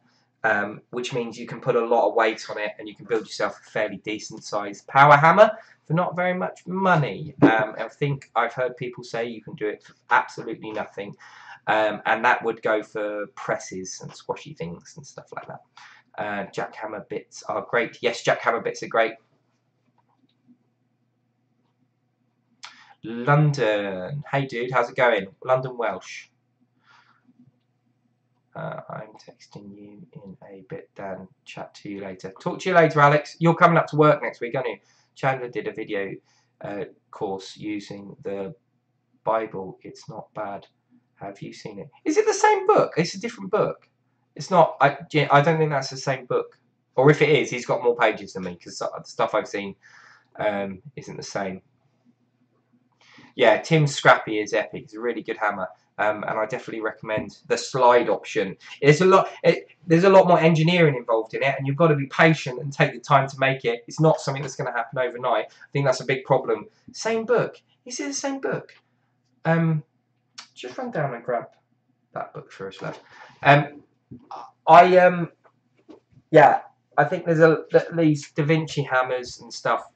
which means you can put a lot of weight on it and you can build yourself a fairly decent sized power hammer for not very much money. I think I've heard people say you can do it for absolutely nothing, and that would go for presses and squashy things and stuff like that. Jackhammer bits are great. Yes, jackhammer bits are great. London, hey dude, how's it going? London Welsh. I'm texting you in a bit, Dan. Chat to you later. Talk to you later, Alex. You're coming up to work next week, aren't you? Chandler did a video course using the Bible. It's not bad. Have you seen it? Is it the same book? It's a different book. It's not. I don't think that's the same book. Or if it is, he's got more pages than me because the stuff I've seen isn't the same. Yeah, Tim's Scrappy is epic. It's a really good hammer. And I definitely recommend the slide option. There's a lot more engineering involved in it, and you've got to be patient and take the time to make it. It's not something that's going to happen overnight. I think that's a big problem. Same book. Is it the same book? Just run down and grab that book first, lad. Yeah, I think there's these Da Vinci hammers and stuff.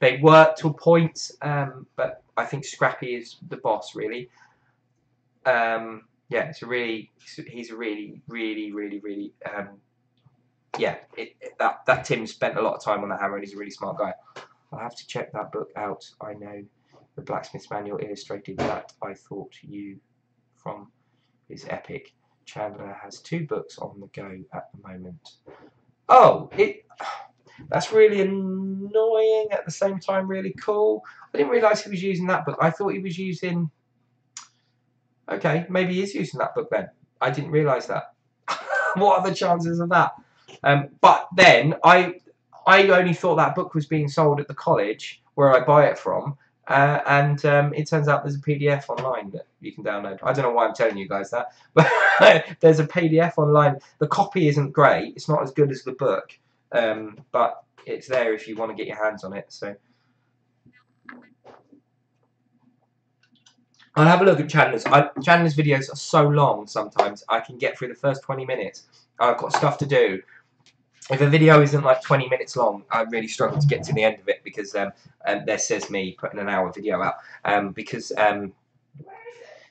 They work to a point, but I think Scrappy is the boss, really. Yeah, he's a really, yeah. That Tim spent a lot of time on that hammer, and he's a really smart guy. I'll have to check that book out. I know the Blacksmith's Manual illustrated that. I thought you from is epic. Chandler has 2 books on the go at the moment. Oh, that's really annoying. At the same time, really cool. I didn't realise he was using that book. I thought he was using. Okay, maybe he is using that book then. I didn't realise that. What are the chances of that? But then I only thought that book was being sold at the college where I buy it from, and it turns out there's a PDF online that you can download. I don't know why I'm telling you guys that, but there's a PDF online. The copy isn't great. It's not as good as the book, but it's there if you want to get your hands on it. So. I'll have a look at Chandler's. Chandler's videos are so long sometimes I can get through the first 20 minutes. I've got stuff to do. If a video isn't like 20 minutes long, I really struggle to get to the end of it because there says me putting an hour video out. Because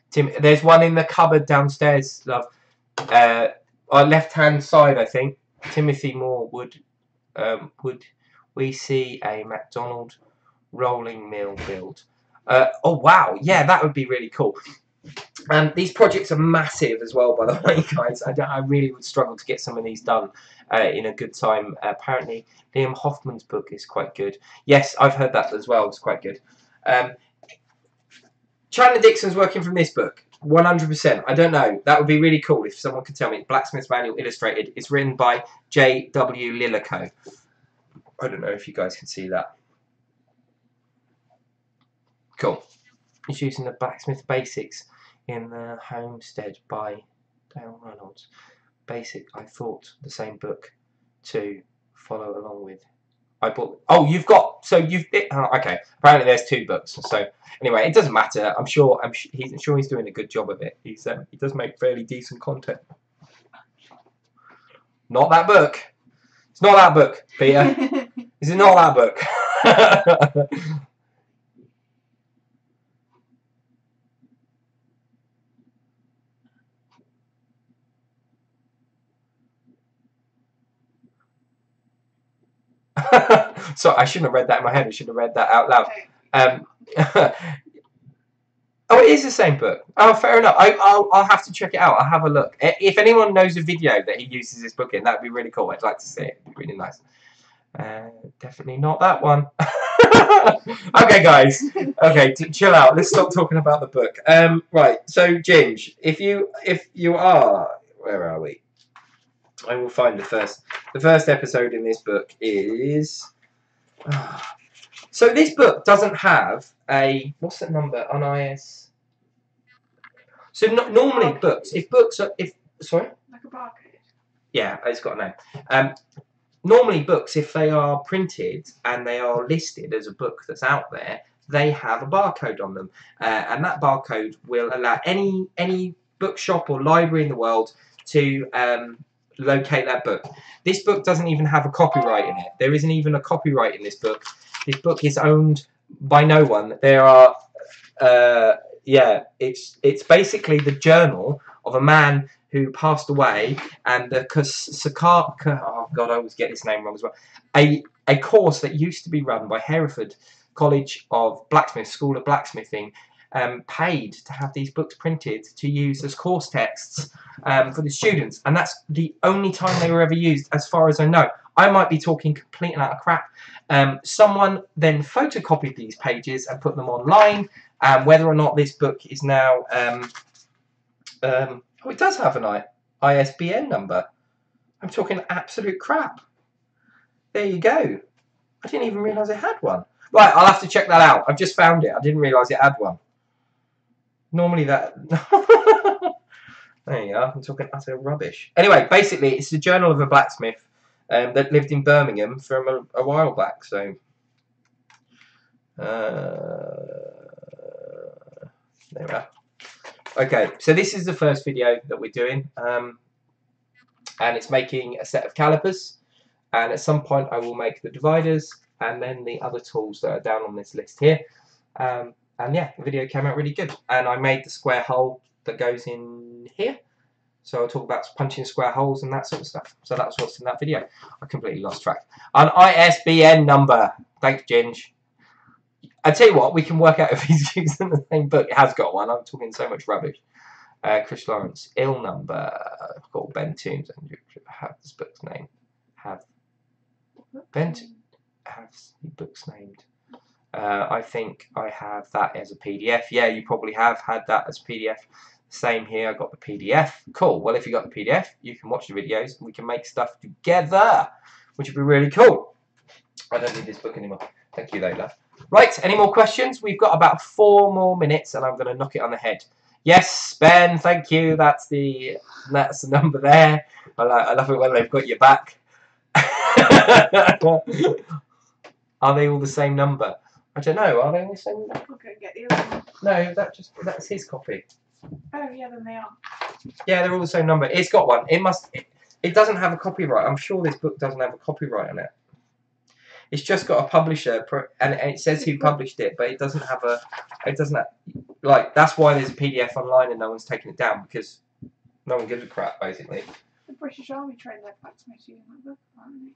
Tim, there's one in the cupboard downstairs, love. On left hand side, I think. Timothy Moore would we see a McDonald rolling mill build? Oh wow, yeah, that would be really cool. These projects are massive as well, by the way, guys. I really would struggle to get some of these done in a good time. Apparently, Liam Hoffman's book is quite good. Yes, I've heard that as well. It's quite good. Chandler Dixon's working from this book, 100%. I don't know. That would be really cool if someone could tell me. Blacksmith's Manual Illustrated. It's written by J.W. Lillico. I don't know if you guys can see that. Cool. He's using the Blacksmith Basics in the Homestead by Dale Reynolds. Basic, I thought the same book to follow along with. I bought. Oh, you've got. So you've. Okay. Apparently, there's 2 books. So anyway, it doesn't matter. I'm sure he's doing a good job of it. He does make fairly decent content. Not that book. It's not that book, Peter. Is it not that book? So I shouldn't have read that in my head. I should have read that out loud. Oh, it is the same book. Oh, fair enough. I'll have to check it out. I'll have a look. If anyone knows a video that he uses this book in, that'd be really cool. I'd like to see it. It'd be really nice. Definitely not that one. Okay, guys. Okay, chill out. Let's stop talking about the book. Right. So, Ginge, if you are, where are we? I will find the first episode in this book is. So this book doesn't have a what's the number on IS? So normally books, sorry, like a barcode. Yeah, it's got a name. Normally books, if they are printed and they are listed as a book that's out there, they have a barcode on them, and that barcode will allow any bookshop or library in the world to locate that book. This book doesn't even have a copyright in it. There isn't even a copyright in this book. This book is owned by no one. There are, yeah, it's basically the journal of a man who passed away, and the oh God, I always get his name wrong as well. A course that used to be run by Hereford College of Blacksmith, School of Blacksmithing, paid to have these books printed to use as course texts for the students, and that's the only time they were ever used, as far as I know. I might be talking complete and utter crap. Someone then photocopied these pages and put them online. Whether or not this book is now, oh, it does have an ISBN number. I'm talking absolute crap. There you go. I didn't even realise it had one. Right, I'll have to check that out. I've just found it. I didn't realise it had one. Normally that... There you are. I'm talking utter rubbish. Anyway, basically, it's the journal of a blacksmith that lived in Birmingham from a while back. So, there we are. Okay, so this is the first video that we're doing, and it's making a set of calipers. And at some point, I will make the dividers and then the other tools that are down on this list here. And yeah, the video came out really good. And I made the square hole that goes in here. So I'll talk about punching square holes and that sort of stuff. So that's what's in that video. I completely lost track. An ISBN number. Thanks, Ginge. I tell you what, we can work out if he's using the same book. It has got one. I'm talking so much rubbish. Chris Lawrence. Ill number. I've got Ben Toombs. Have this book's name. Ben has the book's named. I think I have that as a PDF. Yeah, you probably have had that as a PDF. Same here, I got the PDF. Cool. Well, if you got the PDF, you can watch the videos and we can make stuff together, which would be really cool. I don't need this book anymore. Thank you, Lola. Right, any more questions? We've got about 4 more minutes and I'm going to knock it on the head. Yes, Ben, thank you. That's the number there. I love it when they've got your back. Are they all the same number? I don't know. Are they all the same number? Okay, get the other one. No, that's his copy. Oh yeah, then they are. Yeah, they're all the same number. It's got one. It doesn't have a copyright. I'm sure this book doesn't have a copyright on it. It's just got a publisher, and it says who published it, but it doesn't have a. It doesn't have, like, that's why there's a PDF online and no one's taking it down, because no one gives a crap, basically. The British Army trained their blacksmiths using that book, apparently.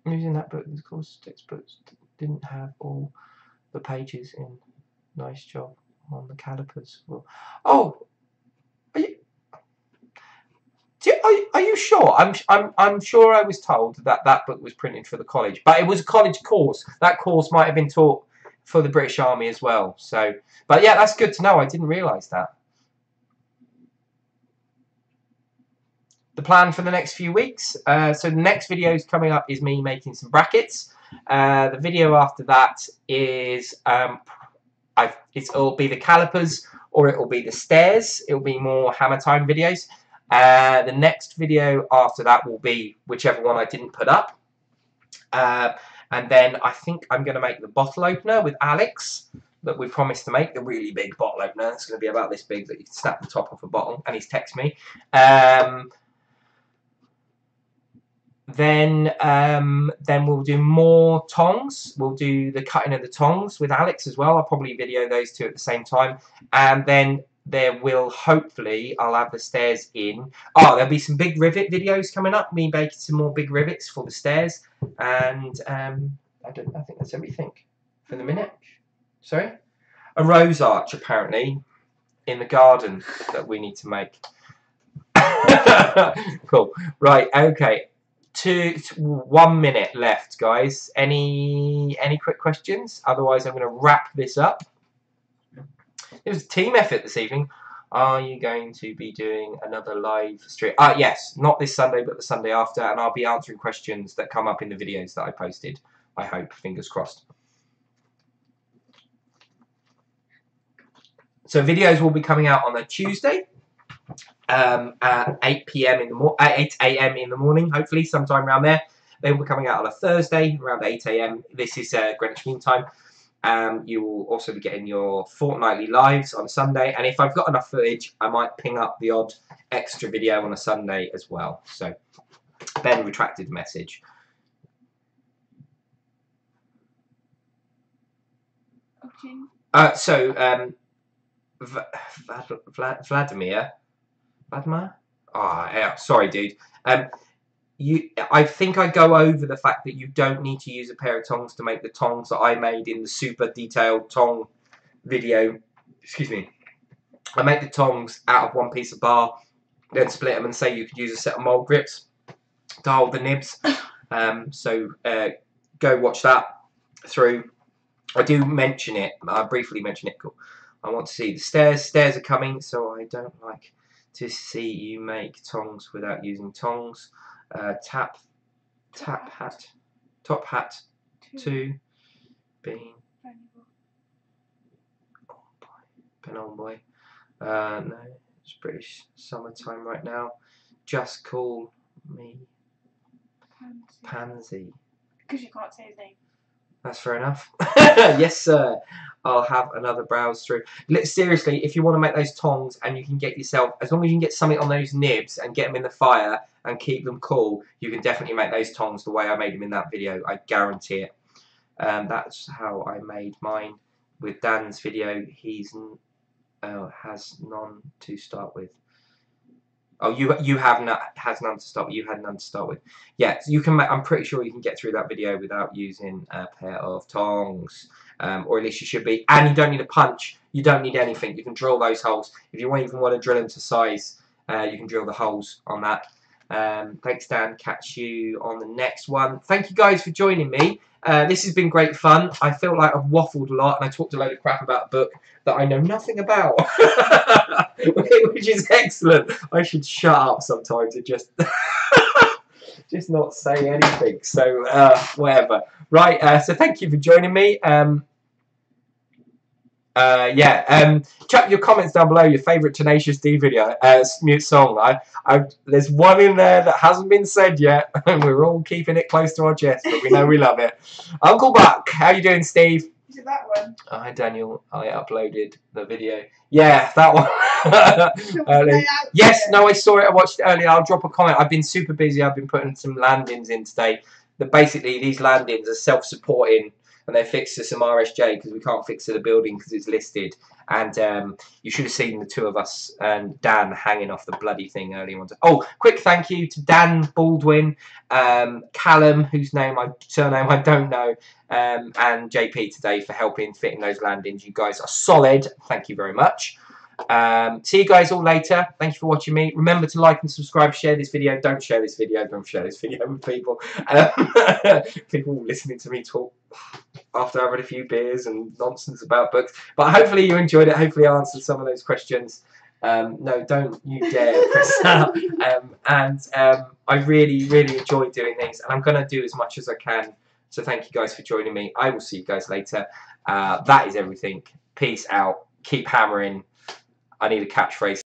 Using that book, of course, textbooks didn't have all the pages in. Nice job on the calipers. Well, oh, are you sure? I'm sure I was told that that book was printed for the college, but it was a college course. That course might have been taught for the British Army as well. So, but yeah, that's good to know. I didn't realise that. The plan for the next few weeks. So the next video is coming up is me making some brackets. The video after that is it'll be the calipers or it will be the stairs. It will be more hammer time videos. The next video after that will be whichever one I didn't put up. And then I think I'm going to make the bottle opener with Alex that we promised to make, the really big bottle opener. It's going to be about this big that you can snap the top off a bottle, and he's texted me. Then we'll do more tongs. We'll do the cutting of the tongs with Alex as well. I'll probably video those two at the same time. And then there will, hopefully, I'll have the stairs in. Oh, there'll be some big rivet videos coming up. Me making some more big rivets for the stairs. And I think that's everything for the minute. Sorry? A rose arch, apparently, in the garden that we need to make. Cool. Right, okay. 1 minute left, guys. Any quick questions? Otherwise, I'm going to wrap this up. It was a team effort this evening. Are you going to be doing another live stream? Yes, not this Sunday, but the Sunday after, and I'll be answering questions that come up in the videos that I posted. I hope, fingers crossed. So videos will be coming out on a Tuesday. At 8 p.m. at 8 a.m. in the morning, hopefully sometime around there. They will be coming out on a Thursday around 8 a.m. This is Greenwich Mean Time. You will also be getting your fortnightly lives on a Sunday, and if I've got enough footage, I might ping up the odd extra video on a Sunday as well. So Ben retracted the message. Okay. Vladimir? Oh, yeah, sorry, dude. I think I go over the fact that you don't need to use a pair of tongs to make the tongs that I made in the super detailed tong video. Excuse me. I make the tongs out of one piece of bar, then split them and say you could use a set of mold grips to hold the nibs. Go watch that through. I do mention it. I briefly mention it. Cool. I want to see the stairs. Stairs are coming, so I don't like to see you make tongs without using tongs. Top hat 2 bean. Ben on boy. No, it's British summertime right now. Just call me Pansy. Because you can't say his name. That's fair enough. Yes, sir. I'll have another browse through. Seriously, if you want to make those tongs and you can get yourself, as long as you can get something on those nibs and get them in the fire and keep them cool, you can definitely make those tongs the way I made them in that video. I guarantee it. That's how I made mine. With Dan's video, he's has none to start with. Oh, you have has none to start with. You had none to start with. Yeah, so you can. I'm pretty sure you can get through that video without using a pair of tongs, or at least you should be. And you don't need a punch. You don't need anything. You can drill those holes. If you even want to drill them to size, you can drill the holes on that. Thanks, Dan. Catch you on the next one. Thank you guys for joining me. This has been great fun. I feel like I've waffled a lot and I talked a load of crap about a book that I know nothing about, which is excellent. I should shut up sometimes and just just not say anything. So whatever. Right. So thank you for joining me. Chuck your comments down below. Your favourite Tenacious D video, mute song. There's one in there that hasn't been said yet, and we're all keeping it close to our chest, but we know we love it. Uncle Buck, how you doing, Steve? Is it that one? Hi, Daniel. I uploaded the video. Yeah, that one. Yes, no, I saw it. I watched it earlier. I'll drop a comment. I've been super busy. I've been putting some landings in today. Basically, these landings are self-supporting. And they fixed to some RSJ because we can't fix to the building because it's listed. And you should have seen the two of us and Dan hanging off the bloody thing earlier on. Oh, quick thank you to Dan Baldwin, Callum, whose surname I don't know, and JP today for helping fitting those landings. You guys are solid. Thank you very much. See you guys all later. Thank you for watching me. Remember to like and subscribe, share this video. Don't share this video. Don't share this video with people. People listening to me talk after I've had a few beers and nonsense about books. But hopefully you enjoyed it. Hopefully I answered some of those questions. No, don't you dare press that. I really, really enjoy doing these. And I'm going to do as much as I can. So thank you guys for joining me. I will see you guys later. That is everything. Peace out. Keep hammering. I need a catchphrase.